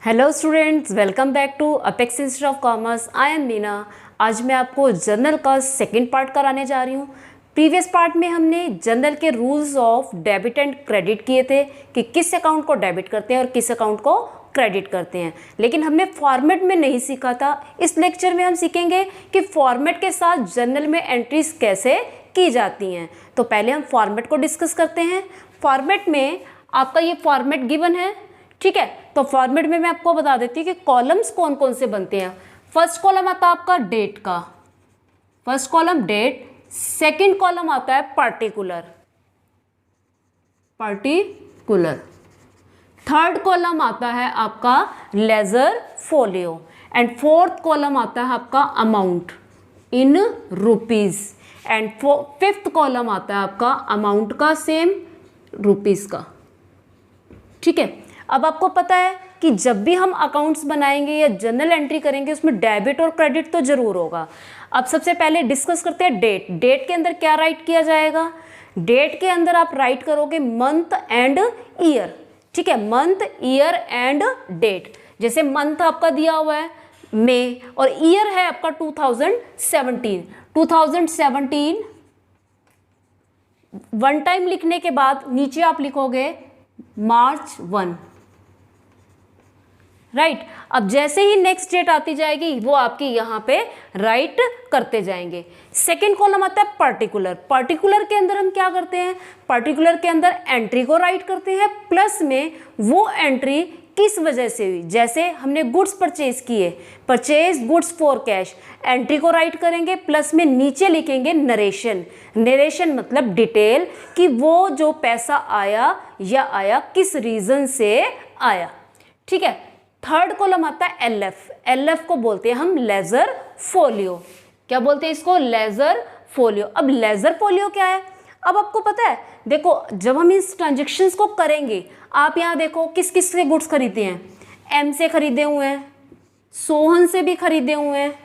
Hello students, welcome back to Apex Institute of Commerce. I am Meena. आज मैं आपको journal का सेकंड पार्ट कराने जा रही हूँ। प्रीवियस पार्ट में हमने जर्नल के rules of debit and credit किए थे कि किस अकाउंट को डेबिट करते हैं और किस अकाउंट को क्रेडिट करते हैं, लेकिन हमने फॉर्मेट में नहीं सीखा था। इस लेक्चर में हम सीखेंगे कि फॉर्मेट के साथ जर्नल में एंट्रीज कैसे की जाती हैं। तो पहले हम फॉर्मेट को डिस्कस करते हैं। फॉर्मेट में आपका ये फॉर्मेट गिवन है, ठीक है। तो फॉर्मेट में मैं आपको बता देती हूँ कि कॉलम्स कौन कौन से बनते हैं। फर्स्ट कॉलम आता है आपका डेट का, first column date. Second column आता है पार्टिकुलर, थर्ड कॉलम आता है आपका ledger folio and fourth column आता है आपका amount in rupees and fifth column आता है आपका अमाउंट का सेम रुपीज का, ठीक है। अब आपको पता है कि जब भी हम अकाउंट्स बनाएंगे या जर्नल एंट्री करेंगे उसमें डेबिट और क्रेडिट तो जरूर होगा। अब सबसे पहले डिस्कस करते हैं डेट। डेट के अंदर क्या राइट किया जाएगा? डेट के अंदर आप राइट करोगे मंथ एंड ईयर, ठीक है। Month, year and date. जैसे मंथ आपका दिया हुआ है मई और ईयर है आपका 2017 वन टाइम लिखने के बाद नीचे आप लिखोगे मार्च 1, राइट। अब जैसे ही नेक्स्ट डेट आती जाएगी वो आपकी यहाँ पे राइट करते जाएंगे। सेकेंड कॉलम आता है पर्टिकुलर। पर्टिकुलर के अंदर हम क्या करते हैं? पर्टिकुलर के अंदर एंट्री को राइट करते हैं, प्लस में वो एंट्री किस वजह से हुई। जैसे हमने गुड्स परचेज किए, purchase goods for cash, entry को राइट करेंगे, प्लस में नीचे लिखेंगे नरेशन। नरेशन मतलब डिटेल कि वो जो पैसा आया या आया किस रीजन से आया, ठीक है। थर्ड कॉलम आता है एलएफ। एलएफ को बोलते हैं हम लेजर फोलियो। क्या बोलते हैं इसको? Ledger folio. अब लेजर फोलियो क्या है? अब आपको पता है, देखो जब हम इस ट्रांजेक्शन्स को करेंगे, आप यहाँ देखो किस किस से गुड्स खरीदते हैं। एम से खरीदे हुए हैं, सोहन से भी खरीदे हुए हैं,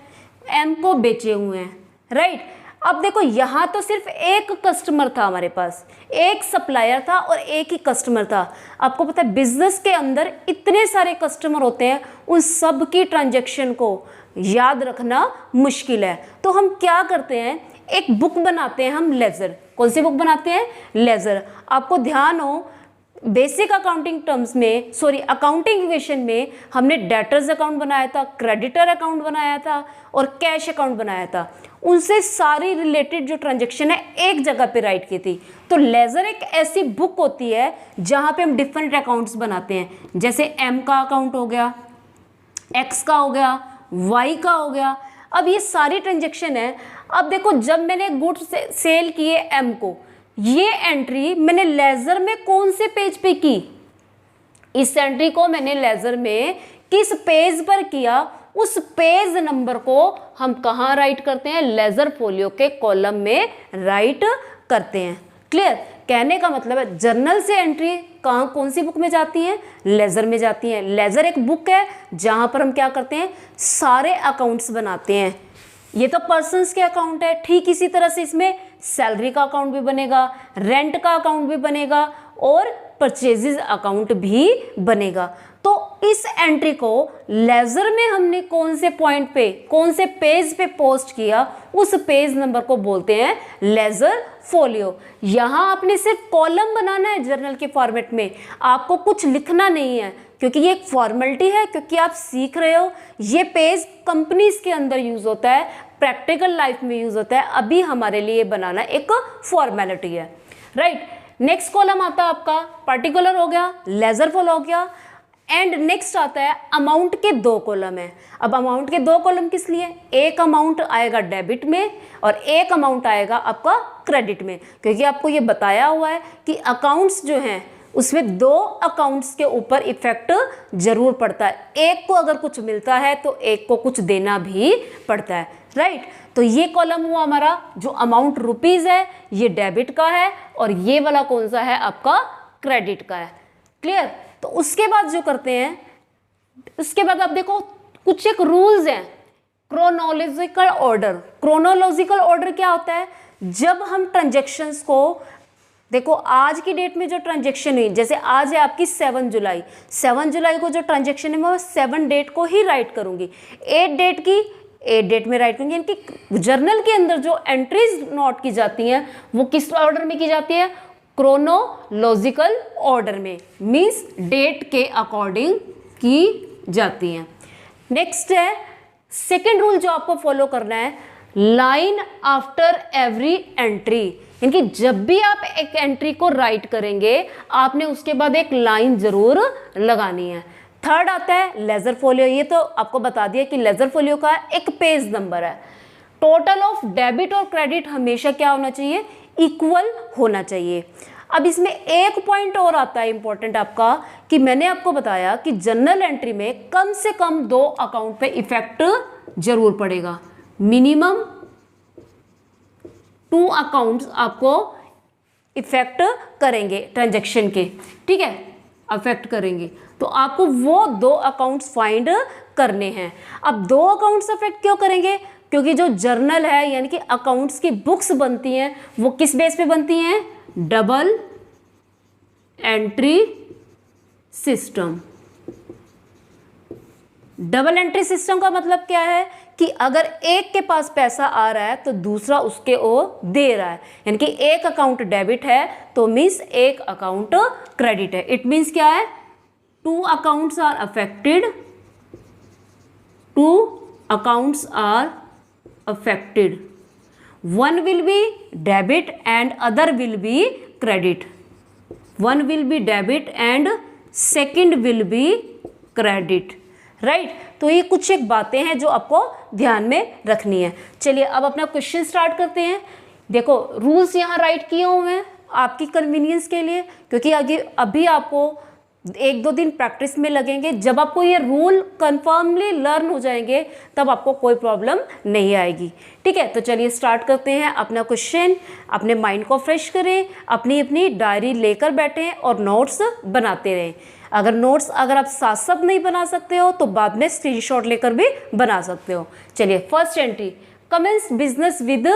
एम को बेचे हुए हैं, राइट। अब देखो यहाँ तो सिर्फ एक कस्टमर था, हमारे पास एक सप्लायर था और एक ही कस्टमर था। आपको पता है बिजनेस के अंदर इतने सारे कस्टमर होते हैं, उन सब की ट्रांजैक्शन को याद रखना मुश्किल है। तो हम क्या करते हैं, एक बुक बनाते हैं हम लेजर। कौन सी बुक बनाते हैं? लेजर। आपको ध्यान हो बेसिक अकाउंटिंग टर्म्स में, सॉरी अकाउंटिंग इक्वेशन में हमने डेटर्स अकाउंट बनाया था, क्रेडिटर अकाउंट बनाया था और कैश अकाउंट बनाया था। उनसे सारी रिलेटेड जो ट्रांजैक्शन है एक जगह पे राइट की थी। तो लेजर एक ऐसी बुक होती है जहाँ पे हम डिफरेंट अकाउंट्स बनाते हैं। जैसे एम का अकाउंट हो गया, एक्स का हो गया, वाई का हो गया। अब ये सारी ट्रांजैक्शन है। अब देखो जब मैंने गुड्स सेल किए एम को, ये एंट्री मैंने लेजर में कौन से पेज पे की? इस एंट्री को मैंने लेजर में किस पेज पर किया, उस पेज नंबर को हम कहाँ राइट करते हैं? लेजर फोलियो के कॉलम में राइट करते हैं। क्लियर? कहने का मतलब है जर्नल से एंट्री कहाँ कौन सी बुक में जाती है? लेजर में जाती है। लेजर एक बुक है जहाँ पर हम क्या करते हैं? सारे अकाउंट्स बनाते हैं। ये तो पर्सन्स के अकाउंट है, ठीक इसी तरह से इसमें सैलरी का अकाउंट भी बनेगा, रेंट का अकाउंट भी बनेगा और परचेजेस अकाउंट भी बनेगा। तो इस एंट्री को लेजर में हमने कौन से पॉइंट पे, कौन से पेज पे पोस्ट किया, उस पेज नंबर को बोलते हैं लेजर फोलियो। यहाँ आपने सिर्फ कॉलम बनाना है जर्नल के फॉर्मेट में, आपको कुछ लिखना नहीं है, क्योंकि ये एक फॉर्मेलिटी है, क्योंकि आप सीख रहे हो। ये पेज कंपनीज के अंदर यूज होता है, प्रैक्टिकल लाइफ में यूज होता है, अभी हमारे लिए बनाना एक फॉर्मेलिटी है, राइट। नेक्स्ट कॉलम आता है आपका पार्टिकुलर हो गया, लेजर फोलियो हो गया एंड नेक्स्ट आता है अमाउंट के दो कॉलम है। अब अमाउंट के दो कॉलम किस लिए? एक अमाउंट आएगा डेबिट में और एक अमाउंट आएगा आपका क्रेडिट में, क्योंकि आपको ये बताया हुआ है कि अकाउंट्स जो हैं उसमें दो अकाउंट्स के ऊपर इफेक्ट जरूर पड़ता है। एक को अगर कुछ मिलता है तो एक को कुछ देना भी पड़ता है, राइट। तो ये कॉलम हुआ हमारा, जो अमाउंट रुपीज है ये डेबिट का है और ये वाला कौन सा है? आपका क्रेडिट का है। क्लियर? तो उसके बाद जो करते हैं, उसके बाद आप देखो कुछ एक रूल्स हैं। Chronological order. क्रोनोलॉजिकल ऑर्डर क्या होता है? जब हम ट्रांजैक्शंस को देखो आज की डेट में जो ट्रांजेक्शन हुई, जैसे आज है आपकी 7 जुलाई, 7 जुलाई को जो ट्रांजेक्शन है मैं 7 डेट को ही राइट करूंगी। 8 डेट की 8 डेट में राइट करूंगी। इनकी जर्नल के अंदर जो एंट्रीज नोट की जाती हैं वो किस ऑर्डर में की जाती है? क्रोनोलॉजिकल ऑर्डर में, मीन्स डेट के अकॉर्डिंग की जाती हैं। नेक्स्ट है सेकेंड रूल जो आपको फॉलो करना है, लाइन आफ्टर एवरी एंट्री। इनकी जब भी आप एक एंट्री को राइट करेंगे आपने उसके बाद एक लाइन जरूर लगानी है। थर्ड आता है लेजर फोलियो। ये तो आपको बता दिया कि लेजर फोलियो का एक पेज नंबर है। टोटल ऑफ डेबिट और क्रेडिट हमेशा क्या होना चाहिए? इक्वल होना चाहिए। अब इसमें एक पॉइंट और आता है इंपॉर्टेंट आपका, कि मैंने आपको बताया कि जर्नल एंट्री में कम से कम 2 अकाउंट पे इफेक्ट जरूर पड़ेगा। मिनिमम 2 अकाउंट्स आपको इफेक्ट करेंगे ट्रांजैक्शन के, ठीक है, अफेक्ट करेंगे। तो आपको वो 2 अकाउंट्स फाइंड करने हैं। अब 2 अकाउंट्स अफेक्ट क्यों करेंगे? क्योंकि जो जर्नल है यानी कि अकाउंट्स की बुक्स बनती हैं वो किस बेस पे बनती हैं? Double entry system. Double entry system का मतलब क्या है कि अगर एक के पास पैसा आ रहा है तो दूसरा उसके ओ दे रहा है, यानी कि एक अकाउंट डेबिट है तो मीन्स एक अकाउंट क्रेडिट है। इट मीन्स क्या है? 2 accounts are affected, 2 accounts are affected, one will be debit and other will be credit, one will be debit and second will be credit, right? तो ये कुछ एक बातें हैं जो आपको ध्यान में रखनी है। चलिए अब अपना क्वेश्चन स्टार्ट करते हैं। देखो रूल्स यहाँ राइट किए हुए हैं आपकी कन्वीनियंस के लिए, क्योंकि आगे अभी आपको 1-2 दिन प्रैक्टिस में लगेंगे। जब आपको ये रूल कंफर्मली लर्न हो जाएंगे तब आपको कोई प्रॉब्लम नहीं आएगी, ठीक है। तो चलिए स्टार्ट करते हैं अपना क्वेश्चन। अपने माइंड को फ्रेश करें, अपनी अपनी डायरी लेकर बैठें और नोट्स बनाते रहें। अगर आप साथ साथ नहीं बना सकते हो तो बाद में स्क्रीनशॉट लेकर भी बना सकते हो। चलिए first entry, commence business with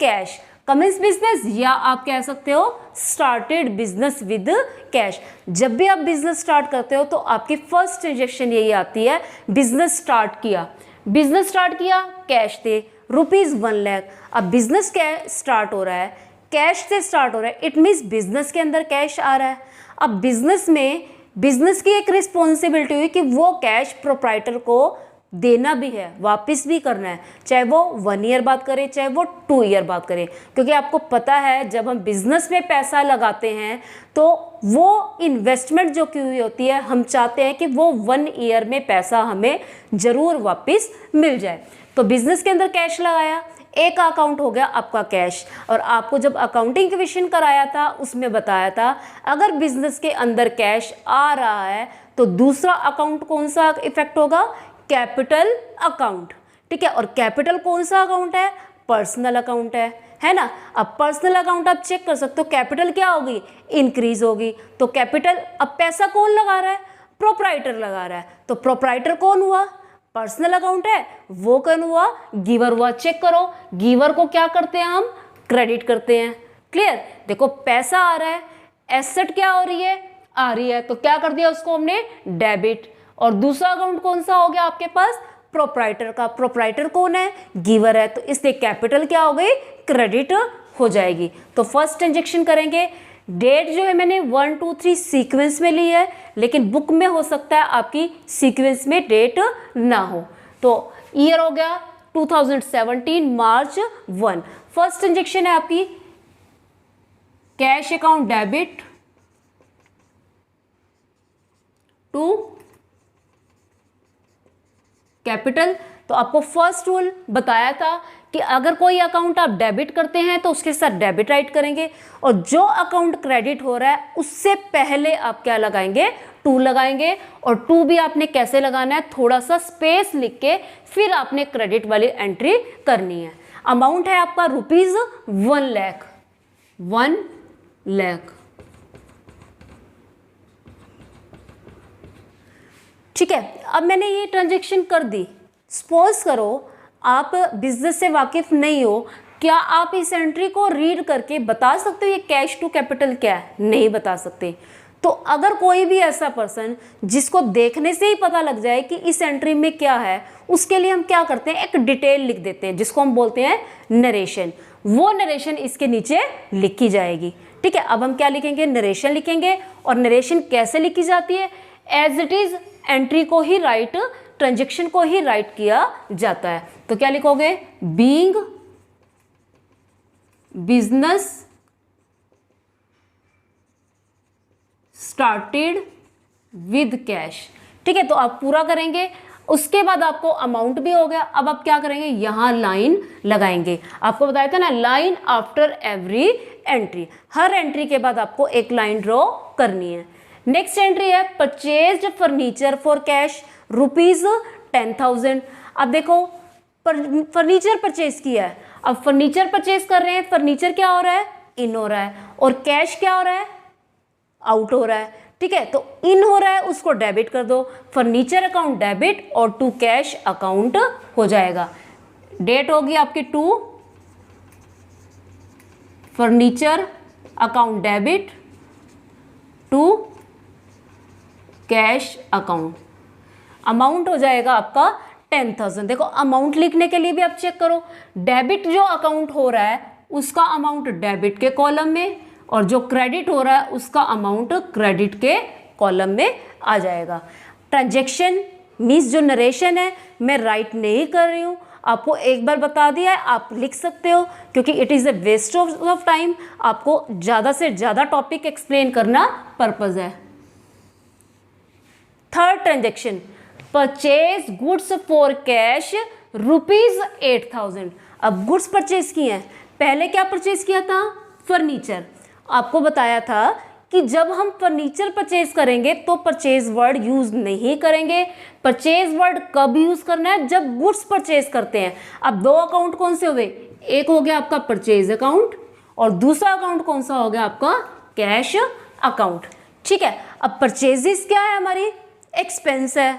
cash. Commence business या आप कह सकते हो स्टार्टेड बिजनेस विद कैश। जब भी आप बिजनेस स्टार्ट करते हो तो आपकी फर्स्ट ट्रांजेक्शन यही आती है, बिजनेस स्टार्ट किया। बिजनेस स्टार्ट किया, कैश थे ₹1 लाख। अब बिजनेस स्टार्ट हो रहा है, कैश से स्टार्ट हो रहा है, इट मीन्स बिजनेस के अंदर कैश आ रहा है। अब बिजनेस में बिजनेस की एक रिस्पॉन्सिबिलिटी हुई कि वो कैश प्रोप्राइटर को देना भी है, वापस भी करना है, चाहे वो 1 ईयर बाद करे चाहे वो 2 ईयर बाद करे। क्योंकि आपको पता है जब हम बिजनेस में पैसा लगाते हैं तो वो इन्वेस्टमेंट जो की हुई होती है हम चाहते हैं कि वो 1 ईयर में पैसा हमें ज़रूर वापस मिल जाए। तो बिजनेस के अंदर कैश लगाया, एक अकाउंट हो गया आपका कैश। और आपको जब अकाउंटिंग रिविजन कराया था उसमें बताया था अगर बिजनेस के अंदर कैश आ रहा है तो दूसरा अकाउंट कौन सा इफेक्ट होगा? कैपिटल अकाउंट, ठीक है। और कैपिटल कौन सा अकाउंट है? पर्सनल अकाउंट है ना। अब पर्सनल अकाउंट आप चेक कर सकते हो, कैपिटल क्या होगी? इंक्रीज होगी। तो कैपिटल, अब पैसा कौन लगा रहा है? प्रोप्राइटर लगा रहा है। तो प्रोप्राइटर कौन हुआ? पर्सनल अकाउंट है, वो कौन हुआ? गिवर हुआ। चेक करो, गिवर को क्या करते हैं हम? क्रेडिट करते हैं। क्लियर? देखो पैसा आ रहा है, एसेट क्या हो रही है? आ रही है, तो क्या कर दिया उसको हमने? डेबिट। और दूसरा अकाउंट कौन सा हो गया आपके पास? प्रोप्राइटर का। प्रोप्राइटर कौन है? गिवर है, तो इसलिए कैपिटल क्या हो गई? क्रेडिट हो जाएगी। तो फर्स्ट ट्रांजेक्शन करेंगे। डेट जो है मैंने 1 2 3 सीक्वेंस में ली है, लेकिन बुक में हो सकता है आपकी सीक्वेंस में डेट ना हो। तो ईयर हो गया 2017 मार्च 1। फर्स्ट ट्रांजेक्शन है आपकी cash account debit to capital. तो आपको फर्स्ट रूल बताया था कि अगर कोई अकाउंट आप डेबिट करते हैं तो उसके साथ डेबिट राइट करेंगे, और जो अकाउंट क्रेडिट हो रहा है उससे पहले आप क्या लगाएंगे? 2 लगाएंगे। और 2 भी आपने कैसे लगाना है? थोड़ा सा स्पेस लिख के फिर आपने क्रेडिट वाली एंट्री करनी है। अमाउंट है आपका ₹1 लाख, 1 लाख, ठीक है। अब मैंने ये ट्रांजेक्शन कर दी। सपोज करो आप बिजनेस से वाकिफ नहीं हो, क्या आप इस एंट्री को रीड करके बता सकते हो ये कैश टू कैपिटल क्या है? नहीं बता सकते। तो अगर कोई भी ऐसा पर्सन जिसको देखने से ही पता लग जाए कि इस एंट्री में क्या है, उसके लिए हम क्या करते हैं, एक डिटेल लिख देते हैं जिसको हम बोलते हैं नरेशन। वो नरेशन इसके नीचे लिखी जाएगी। ठीक है, अब हम क्या लिखेंगे, नरेशन लिखेंगे। और नरेशन कैसे लिखी जाती है, एज इट इज एंट्री को ही राइट, ट्रांजेक्शन को ही राइट किया जाता है। तो क्या लिखोगे, being business started with cash. ठीक है, तो आप पूरा करेंगे, उसके बाद आपको अमाउंट भी हो गया। अब आप क्या करेंगे, यहां लाइन लगाएंगे। आपको बताया था ना, लाइन आफ्टर एवरी एंट्री, हर एंट्री के बाद आपको एक लाइन ड्रॉ करनी है। नेक्स्ट एंट्री है परचेज्ड फर्नीचर फॉर कैश ₹10,000। अब देखो फर्नीचर परचेज किया है, अब फर्नीचर परचेज कर रहे हैं, फर्नीचर क्या हो रहा है, इन हो रहा है, और कैश क्या हो रहा है, आउट हो रहा है। ठीक है, तो इन हो रहा है, उसको डेबिट कर दो, फर्नीचर अकाउंट डेबिट और टू कैश अकाउंट हो जाएगा। डेट होगी आपकी 2, furniture account debit to cash account. Amount हो जाएगा आपका 10,000। देखो अमाउंट लिखने के लिए भी आप चेक करो, डेबिट जो अकाउंट हो रहा है उसका अमाउंट डेबिट के कॉलम में, और जो क्रेडिट हो रहा है उसका अमाउंट क्रेडिट के कॉलम में आ जाएगा। ट्रांजैक्शन मीन्स जो नरेशन है मैं राइट नहीं कर रही हूँ, आपको एक बार बता दिया है, आप लिख सकते हो, क्योंकि it is a waste of time. आपको ज़्यादा से ज़्यादा टॉपिक एक्सप्लेन करना पर्पज़ है। Third transaction, purchase goods for cash ₹8,000। अब गुड्स परचेज किए हैं, पहले क्या परचेज किया था, फर्नीचर। आपको बताया था कि जब हम फर्नीचर परचेज करेंगे तो परचेज वर्ड यूज नहीं करेंगे। परचेज वर्ड कब यूज करना है, जब गुड्स परचेज करते हैं। अब दो अकाउंट कौन से हुए, एक हो गया आपका परचेज अकाउंट और दूसरा अकाउंट कौन सा हो गया आपका, कैश अकाउंट। ठीक है, अब परचेजेस क्या है हमारी, एक्सपेंस है।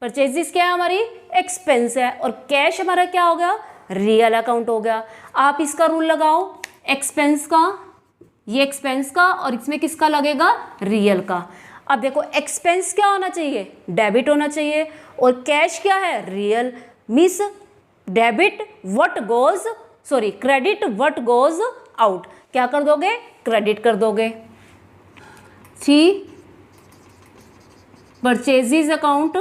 परचेजेस क्या है हमारी, एक्सपेंस है, और कैश हमारा क्या हो गया, रियल अकाउंट हो गया। आप इसका रूल लगाओ, एक्सपेंस का, ये एक्सपेंस का, और इसमें किसका लगेगा, रियल का। अब देखो एक्सपेंस क्या होना चाहिए, डेबिट होना चाहिए, और कैश क्या है, real. Means debit what goes, sorry credit what goes out. क्या कर दोगे, क्रेडिट कर दोगे। 3 परचेजेस अकाउंट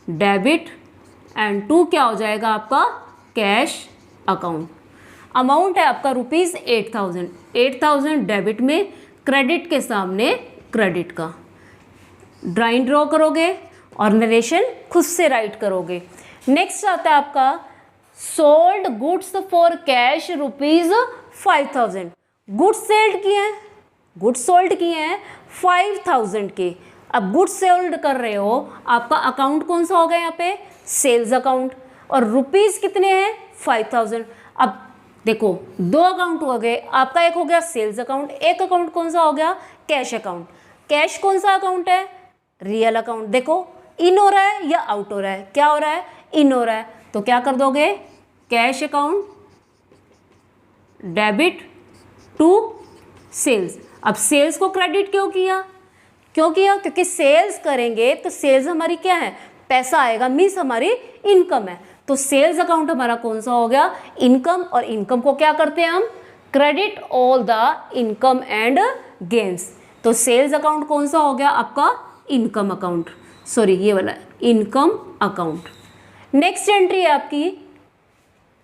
डेबिट एंड 2 क्या हो जाएगा आपका, कैश अकाउंट। अमाउंट है आपका ₹8,000। 8,000 डेबिट में, क्रेडिट के सामने क्रेडिट का ड्राइंग ड्रॉ करोगे और नरेशन खुद से राइट करोगे। नेक्स्ट आता है आपका sold goods for cash ₹5,000। Goods sailed किए हैं, गुड्स सोल्ड किए हैं 5,000 के। अब गुड्स सोल्ड कर रहे हो, आपका अकाउंट कौन सा हो गया यहाँ पे, सेल्स अकाउंट, और रुपीस कितने हैं, 5,000। अब देखो दो अकाउंट हो गए आपका, एक हो गया सेल्स अकाउंट, एक अकाउंट कौन सा हो गया, कैश अकाउंट। कैश कौन सा अकाउंट है, रियल अकाउंट। देखो इन हो रहा है या आउट हो रहा है, क्या हो रहा है, इन हो रहा है, तो क्या कर दोगे, cash account debit to sales. अब सेल्स को क्रेडिट क्यों किया, क्योंकि सेल्स करेंगे तो सेल्स हमारी क्या है, पैसा आएगा, मीन्स हमारी इनकम है। तो सेल्स अकाउंट हमारा कौन सा हो गया, इनकम, और इनकम को क्या करते हैं हम, credit all the income and gains. तो सेल्स अकाउंट कौन सा हो गया आपका, इनकम अकाउंट, सॉरी ये वाला इनकम अकाउंट। नेक्स्ट एंट्री है आपकी,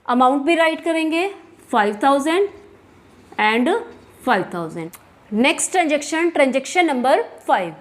अमाउंट भी राइट करेंगे 5,000 and 5,000। Next transaction number 5,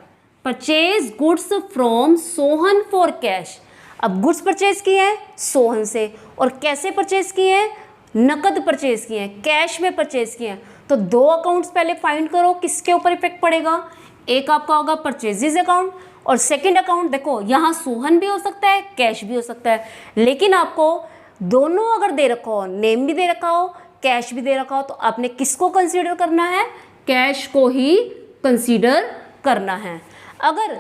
purchase goods from Sohan for cash. अब गुड्स परचेज किए हैं सोहन से, और कैसे परचेज किए हैं, नकद परचेज किए हैं, कैश में परचेज किए हैं। तो दो अकाउंट्स पहले फाइंड करो, किसके ऊपर इफेक्ट पड़ेगा, एक आपका होगा परचेजेस अकाउंट, और सेकंड अकाउंट देखो यहाँ सोहन भी हो सकता है, कैश भी हो सकता है, लेकिन आपको दोनों अगर दे रखा हो, नेम भी दे रखा हो, कैश भी दे रखा हो, तो आपने किसको कंसीडर करना है, कैश को ही कंसीडर करना है। अगर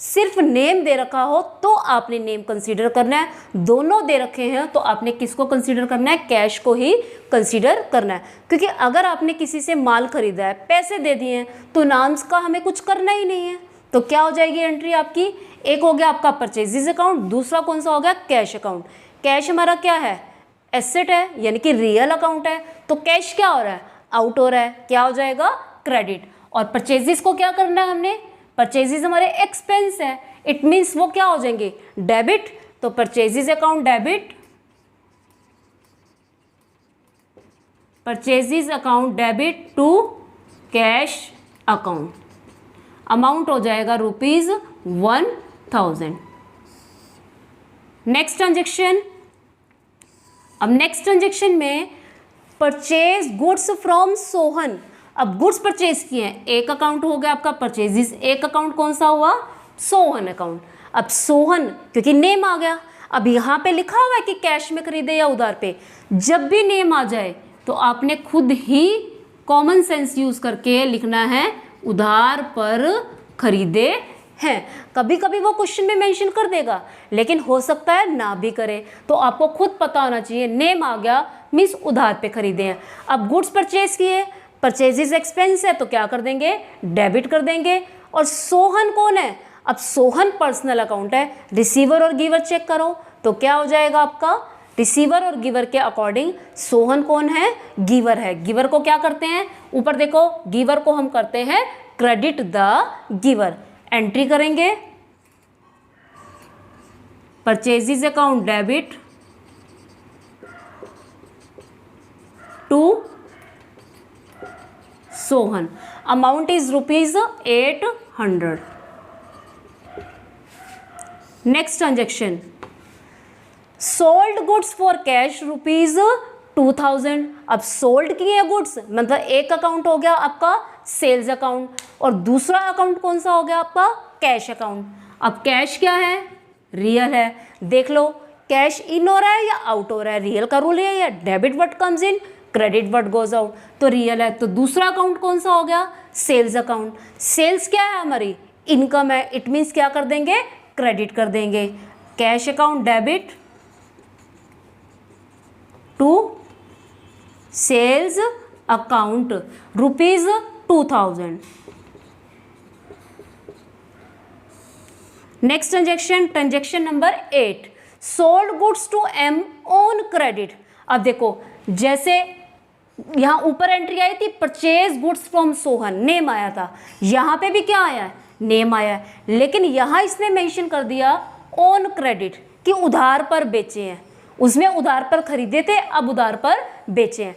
सिर्फ नेम दे रखा हो तो आपने नेम कंसीडर करना है, दोनों दे रखे हैं तो आपने किसको कंसीडर करना है, कैश को ही कंसीडर करना है। क्योंकि अगर आपने किसी से माल खरीदा है, पैसे दे दिए हैं, तो नाम्स का हमें कुछ करना ही नहीं है। तो क्या हो जाएगी एंट्री आपकी, एक हो गया आपका परचेजेज अकाउंट, दूसरा कौन सा हो गया, कैश अकाउंट। कैश हमारा क्या है, एसेट है, यानी कि रियल अकाउंट है, तो कैश क्या हो रहा है, आउट हो रहा है, क्या हो जाएगा, क्रेडिट। और परचेजेस को क्या करना है हमने, परचेजेस हमारे एक्सपेंस है, इट मीन्स वो क्या हो जाएंगे, डेबिट। तो purchases account debit, purchases account debit to cash account, amount हो जाएगा ₹1000। नेक्स्ट ट्रांजेक्शन, अब नेक्स्ट ट्रांजेक्शन में परचेज गुड्स फ्रॉम सोहन। अब गुड्स परचेज किए हैं, एक अकाउंट हो गया आपका परचेजेस, एक अकाउंट कौन सा हुआ, सोहन अकाउंट। अब सोहन क्योंकि नेम आ गया, अब यहाँ पे लिखा हुआ है कि कैश में खरीदे या उधार पे, जब भी नेम आ जाए तो आपने खुद ही कॉमन सेंस यूज करके लिखना है उधार पर खरीदे हैं। कभी कभी वो क्वेश्चन में मेंशन कर देगा, लेकिन हो सकता है ना भी करे, तो आपको खुद पता होना चाहिए नेम आ गया मीन्स उधार पे खरीदे हैं। अब गुड्स परचेज किए, परचेजेस एक्सपेंस है तो क्या कर देंगे, डेबिट कर देंगे। और सोहन कौन है, अब सोहन पर्सनल अकाउंट है, रिसीवर और गिवर चेक करो तो क्या हो जाएगा आपका, रिसीवर और गिवर के अकॉर्डिंग सोहन कौन है, गिवर है। गिवर को क्या करते हैं, ऊपर देखो, गिवर को हम करते हैं क्रेडिट द गिवर। एंट्री करेंगे purchases account debit to Sohan, amount is ₹800। Next transaction, sold goods for cash ₹2000। अब सोल्ड किए गुड्स मतलब एक अकाउंट हो गया आपका सेल्स अकाउंट, और दूसरा अकाउंट कौन सा हो गया आपका, कैश अकाउंट। अब कैश क्या है, रियल है, देख लो कैश इन हो रहा है या आउट हो रहा है, रियल का रूल है या debit what comes in, credit what goes out, तो रियल है। तो दूसरा अकाउंट कौन सा हो गया, सेल्स अकाउंट। सेल्स क्या है हमारी, इनकम है, इट मीन्स क्या कर देंगे, क्रेडिट कर देंगे। Cash account debit to sales account ₹2000। Next transaction, transaction number 8, sold goods to M on credit. अब देखो जैसे यहाँ ऊपर एंट्री आई थी purchase goods from Sohan, name आया था, यहाँ पे भी क्या आया है, नेम आया है, लेकिन यहाँ इसने मेंशन कर दिया ऑन क्रेडिट कि उधार पर बेचे हैं, उसमें उधार पर खरीदे थे अब उधार पर बेचे हैं।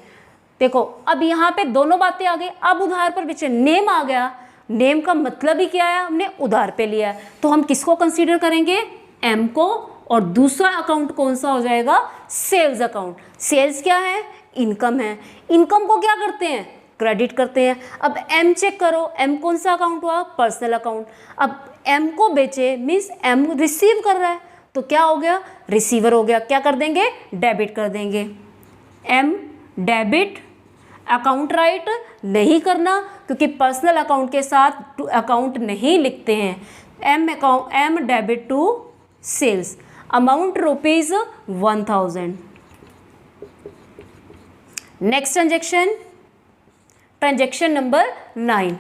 देखो अब यहाँ पे दोनों बातें आ गई, अब उधार पर बेचे, नेम आ गया, नेम का मतलब ही क्या है, हमने उधार पे लिया है, तो हम किसको कंसीडर करेंगे, एम को, और दूसरा अकाउंट कौन सा हो जाएगा, सेल्स अकाउंट। सेल्स क्या है, इनकम है, इनकम को क्या करते हैं, क्रेडिट करते हैं। अब एम चेक करो, एम कौन सा अकाउंट हुआ, पर्सनल अकाउंट। अब एम को बेचे मीन्स एम रिसीव कर रहा है, तो क्या हो गया, रिसीवर हो गया, क्या कर देंगे, डेबिट कर देंगे। एम डेबिट, अकाउंट राइट नहीं करना क्योंकि पर्सनल अकाउंट के साथ अकाउंट नहीं लिखते हैं। M debit to sales, amount ₹1000। Next transaction, transaction number 9,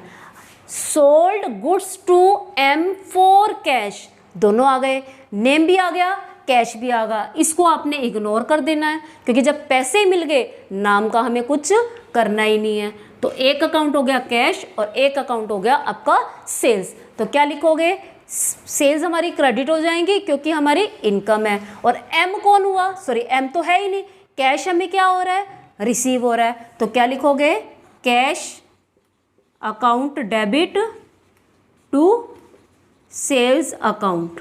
sold goods to M for cash. दोनों आ गए, नेम भी आ गया, कैश भी आ गया, इसको आपने इग्नोर कर देना है क्योंकि जब पैसे मिल गए नाम का हमें कुछ करना ही नहीं है। तो एक अकाउंट हो गया कैश और एक अकाउंट हो गया आपका सेल्स, तो क्या लिखोगे, सेल्स हमारी क्रेडिट हो जाएंगी क्योंकि हमारी इनकम है। और एम कौन हुआ, सॉरी एम तो है ही नहीं, कैश हमें क्या हो रहा है, रिसीव हो रहा है, तो क्या लिखोगे, cash account debit to sales account,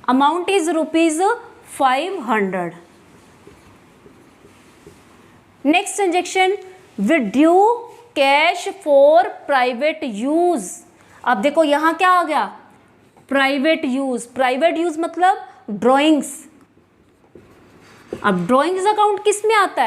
amount is ₹500। Next transaction, withdrew cash for private use. अब देखो यहां क्या आ गया, प्राइवेट यूज। प्राइवेट यूज मतलब ड्राइंग्स। अब ड्राइंग्स अकाउंट किस में आता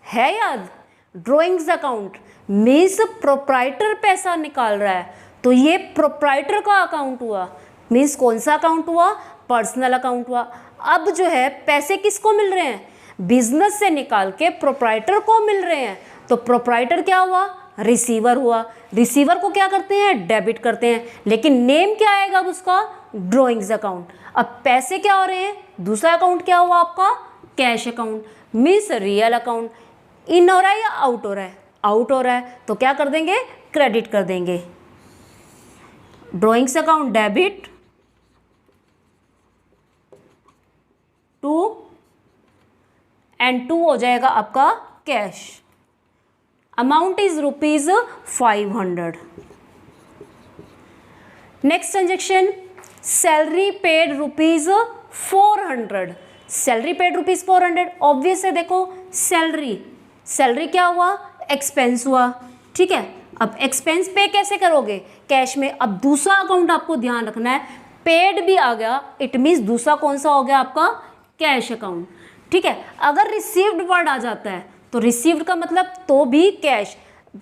है याद, ड्राइंग्स अकाउंट मीन्स प्रोप्राइटर पैसा निकाल रहा है, तो ये प्रोप्राइटर का अकाउंट हुआ। मीन्स कौन सा अकाउंट हुआ, पर्सनल अकाउंट हुआ। अब जो है पैसे किसको मिल रहे हैं, बिजनेस से निकाल के प्रोप्राइटर को मिल रहे हैं, तो प्रोप्राइटर क्या हुआ, रिसीवर हुआ। रिसीवर को क्या करते हैं, डेबिट करते हैं, लेकिन नेम क्या आएगा अब उसका, ड्रॉइंग्स अकाउंट। अब पैसे क्या हो रहे हैं, दूसरा अकाउंट क्या हुआ आपका, cash account, means real account. In हो रहा है या आउट हो रहा है, आउट हो रहा है, तो क्या कर देंगे, क्रेडिट कर देंगे। Drawings account debit to and to हो जाएगा आपका cash. Amount is ₹500। Next transaction, salary paid ₹400। Salary paid ₹400, obvious है, देखो सैलरी, सैलरी क्या हुआ, एक्सपेंस हुआ, ठीक है। अब एक्सपेंस पे कैसे करोगे, कैश में। अब दूसरा अकाउंट आपको ध्यान रखना है, पेड भी आ गया, इट मीन्स दूसरा कौन सा हो गया आपका, कैश अकाउंट, ठीक है। अगर रिसीव्ड वर्ड आ जाता है तो रिसीव्ड का मतलब तो भी कैश,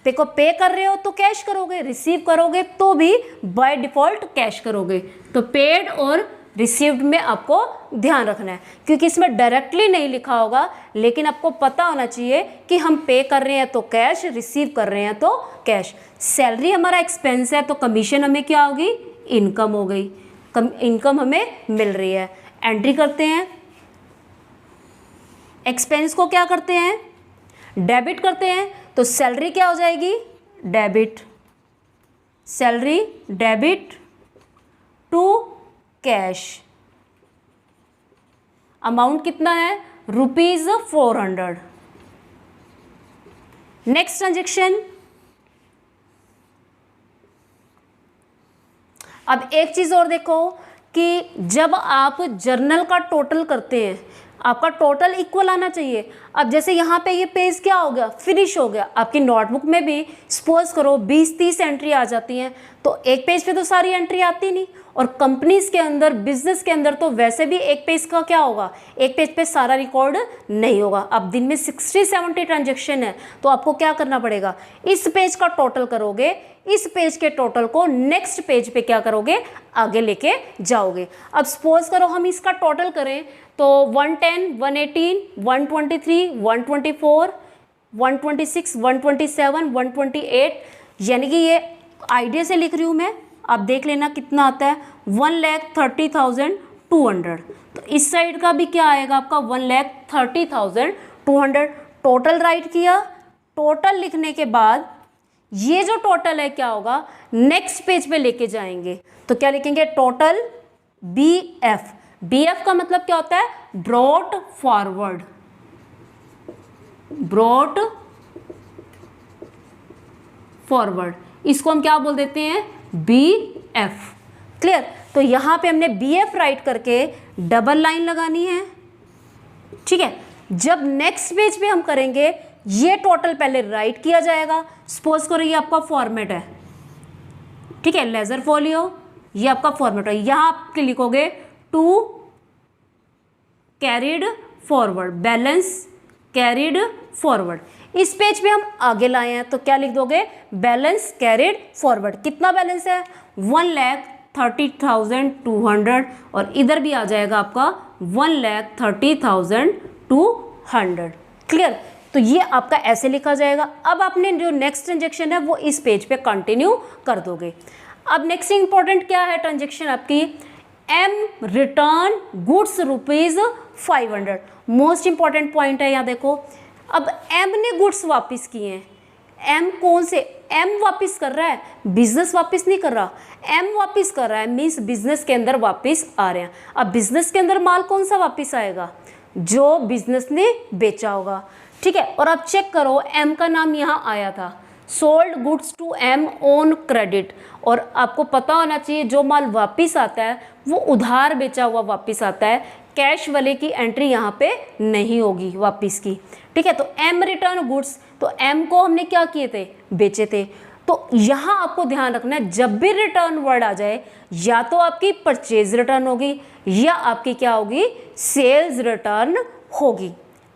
देखो पे कर रहे हो तो कैश करोगे, रिसीव करोगे तो भी बाय डिफॉल्ट कैश करोगे। तो पेड और रिसीव्ड में आपको ध्यान रखना है, क्योंकि इसमें डायरेक्टली नहीं लिखा होगा, लेकिन आपको पता होना चाहिए कि हम पे कर रहे हैं तो कैश, रिसीव कर रहे हैं तो कैश। सैलरी हमारा एक्सपेंस है तो कमीशन हमें क्या होगी, इनकम हो गई, इनकम हमें मिल रही है। एंट्री करते हैं, एक्सपेंस को क्या करते हैं, डेबिट करते हैं, तो सैलरी क्या हो जाएगी, debit, salary debit to cash. Amount कितना है, ₹400। नेक्स्ट ट्रांजेक्शन, अब एक चीज और देखो कि जब आप जर्नल का टोटल करते हैं, आपका टोटल इक्वल आना चाहिए। अब जैसे यहाँ पे ये पेज क्या हो गया, फिनिश हो गया। आपकी नोटबुक में भी सपोज करो 20-30 एंट्री आ जाती हैं, तो एक पेज पे तो सारी एंट्री आती नहीं, और कंपनीज के अंदर, बिजनेस के अंदर तो वैसे भी एक पेज का क्या होगा, एक पेज पे सारा रिकॉर्ड नहीं होगा। अब दिन में 60-70 ट्रांजेक्शन है, तो आपको क्या करना पड़ेगा, इस पेज का टोटल करोगे, इस पेज के टोटल को नेक्स्ट पेज पे क्या करोगे, आगे लेके जाओगे। अब सपोज करो हम इसका टोटल करें तो 110, 118, 123, 124, 126, 127, 128, यानी कि ये आइडिया से लिख रही हूँ मैं, आप देख लेना कितना आता है, 1,30,200। तो इस साइड का भी क्या आएगा आपका, 1,30,200। टोटल राइट किया, टोटल लिखने के बाद ये जो टोटल है क्या होगा, नेक्स्ट पेज पे लेके जाएंगे, तो क्या लिखेंगे, टोटल BF। BF का मतलब क्या होता है, ब्रॉट फॉरवर्ड, ब्रॉट फॉरवर्ड, इसको हम क्या बोल देते हैं, BF। क्लियर। तो यहां पे हमने BF राइट करके डबल लाइन लगानी है, ठीक है। जब नेक्स्ट पेज पे हम करेंगे, ये टोटल पहले राइट किया जाएगा। सपोज करो ये आपका फॉर्मेट है, ठीक है, लेजर फोलियो, ये आपका फॉर्मेट है। यहां आप लिखोगे to carried forward, balance carried forward. इस पेज पे हम आगे लाए हैं तो क्या लिख दोगे, बैलेंस कैरिड फॉरवर्ड। कितना बैलेंस है, 1,30,200, और इधर भी आ जाएगा आपका 1,30,200। क्लियर। तो ये आपका ऐसे लिखा जाएगा। अब आपने जो नेक्स्ट ट्रांजेक्शन है वो इस पेज पे कंटिन्यू कर दोगे। अब नेक्स्ट इंपॉर्टेंट क्या है ट्रांजेक्शन आपकी, M return goods ₹500। Most important point है यहाँ देखो। अब M ने गुड्स वापस किए हैं, M कौन से, M वापस कर रहा है, बिजनेस वापस नहीं कर रहा, M वापस कर रहा है, मीन्स बिजनेस के अंदर वापस आ रहे हैं। अब बिजनेस के अंदर माल कौन सा वापस आएगा, जो बिजनेस ने बेचा होगा, ठीक है। और आप चेक करो M का नाम यहाँ आया था, sold goods to M on credit. और आपको पता होना चाहिए जो माल वापस आता है वो उधार बेचा हुआ वापस आता है, कैश वाले की एंट्री यहाँ पे नहीं होगी वापस की, ठीक है। तो M रिटर्न गुड्स, तो M को हमने क्या किए थे, बेचे थे। तो यहाँ आपको ध्यान रखना है, जब भी रिटर्न वर्ड आ जाए, या तो आपकी परचेज रिटर्न होगी या आपकी क्या होगी, सेल्स रिटर्न होगी,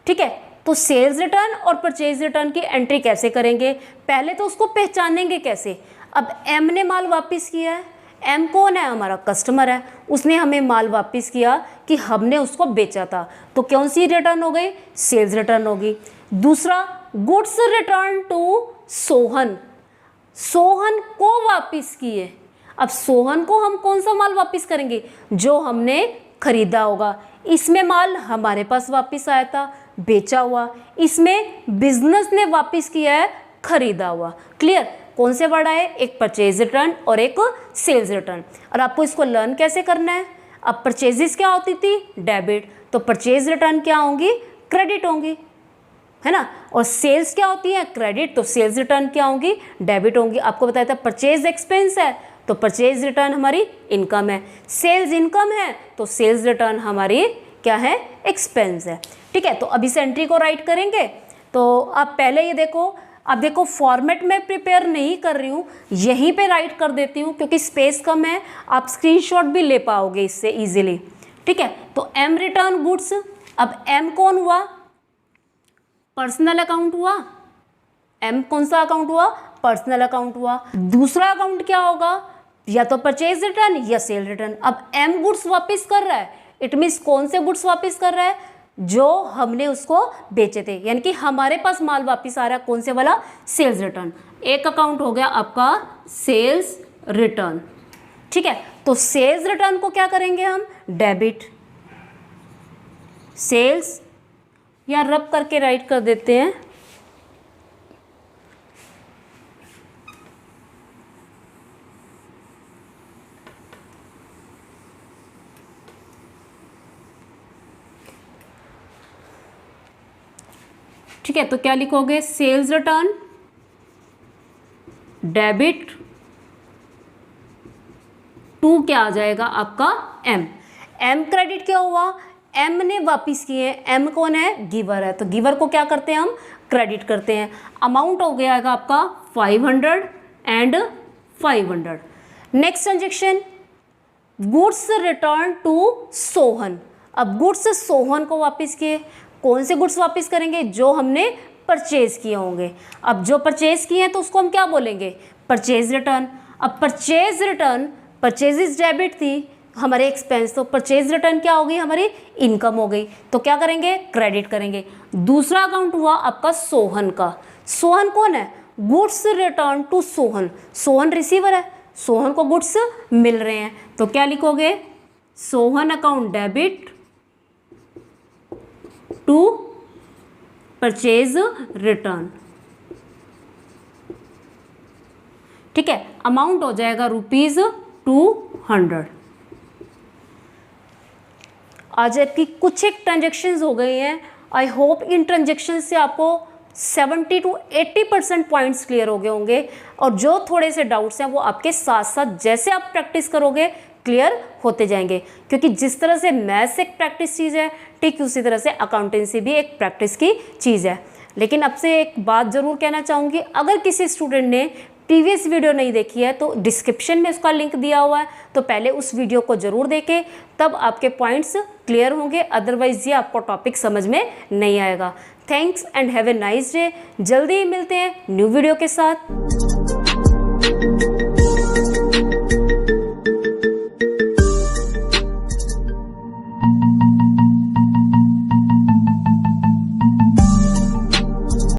ठीक है। तो सेल्स रिटर्न और परचेज रिटर्न की एंट्री कैसे करेंगे, पहले तो उसको पहचानेंगे कैसे। अब M ने माल वापस किया है, एम कौन है? हमारा कस्टमर है, उसने हमें माल वापस किया कि हमने उसको बेचा था, तो कौन सी रिटर्न हो गई? सेल्स रिटर्न होगी। दूसरा, goods return to Sohan, Sohan को वापस किए। अब सोहन को हम कौन सा माल वापस करेंगे? जो हमने खरीदा होगा। इसमें माल हमारे पास वापस आया था, बेचा हुआ, इसमें बिजनेस ने वापस किया है, खरीदा हुआ। क्लियर? कौन से वर्ड आए? एक परचेज रिटर्न और एक सेल्स रिटर्न। और आपको इसको लर्न कैसे करना है? अब परचेजेस क्या होती थी? डेबिट, तो परचेज रिटर्न क्या होंगी? क्रेडिट होंगी, है ना। और सेल्स क्या होती है? क्रेडिट, तो सेल्स रिटर्न क्या होंगी? डेबिट होंगी। आपको बताया था परचेज एक्सपेंस है तो परचेज रिटर्न हमारी इनकम है, सेल्स इनकम है तो सेल्स रिटर्न हमारी क्या है? एक्सपेंस है। ठीक है, तो अब इस एंट्री को राइट करेंगे। तो आप पहले ये देखो, अब देखो फॉर्मेट में प्रिपेयर नहीं कर रही हूँ, यहीं पे राइट कर देती हूँ क्योंकि स्पेस कम है, आप स्क्रीनशॉट भी ले पाओगे इससे इजीली। ठीक है, तो एम रिटर्न गुड्स। अब एम कौन हुआ? पर्सनल अकाउंट हुआ। एम कौन सा अकाउंट हुआ? पर्सनल अकाउंट हुआ। दूसरा अकाउंट क्या होगा? या तो परचेज रिटर्न या सेल रिटर्न। अब एम गुड्स वापस कर रहा है, इट मीन्स कौन से गुड्स वापस कर रहा है? जो हमने उसको बेचे थे, यानी कि हमारे पास माल वापस आ रहा है, कौन से वाला? Sales return. एक अकाउंट हो गया आपका सेल्स रिटर्न। ठीक है, तो सेल्स रिटर्न को क्या करेंगे हम? डेबिट। सेल्स या रब करके राइट कर देते हैं, ठीक है। तो क्या लिखोगे? सेल्स रिटर्न डेबिट टू क्या आ जाएगा आपका? एम। एम क्रेडिट क्या हुआ? एम ने वापिस किए। एम कौन है? गिवर है, तो गिवर को क्या करते हैं हम? क्रेडिट करते हैं। अमाउंट हो गया आपका 500 and 500। Next transaction, goods return to Sohan. अब गुड्स सोहन को वापस किए। कौन से गुड्स वापस करेंगे? जो हमने परचेज किए होंगे। अब जो परचेज किए हैं तो उसको हम क्या बोलेंगे? Purchase return. अब परचेज रिटर्न, परचेजेस डेबिट थी, हमारे एक्सपेंस, तो परचेज रिटर्न क्या होगी? हमारी इनकम हो गई, तो क्या करेंगे? क्रेडिट करेंगे। दूसरा अकाउंट हुआ आपका सोहन का। सोहन कौन है? Goods return to Sohan. Sohan receiver है, सोहन को गुड्स मिल रहे हैं, तो क्या लिखोगे? Sohan account debit to purchase return. ठीक है, अमाउंट हो जाएगा ₹200। आज आपकी कुछ एक ट्रांजेक्शन्स हो गई हैं। आई होप इन ट्रांजेक्शन से आपको 70 to 80% पॉइंट्स क्लियर हो गए होंगे, और जो थोड़े से डाउट्स हैं वो आपके साथ साथ जैसे आप प्रैक्टिस करोगे क्लियर होते जाएंगे, क्योंकि जिस तरह से मैथ्स एक प्रैक्टिस चीज़ है, ठीक उसी तरह से अकाउंटेंसी भी एक प्रैक्टिस की चीज़ है। लेकिन अब से एक बात ज़रूर कहना चाहूँगी, अगर किसी स्टूडेंट ने प्रीवियस वीडियो नहीं देखी है तो डिस्क्रिप्शन में उसका लिंक दिया हुआ है, तो पहले उस वीडियो को ज़रूर देखें, तब आपके पॉइंट्स क्लियर होंगे, अदरवाइज ये आपको टॉपिक समझ में नहीं आएगा। Thanks and have a nice day. जल्दी ही मिलते हैं न्यू वीडियो के साथ।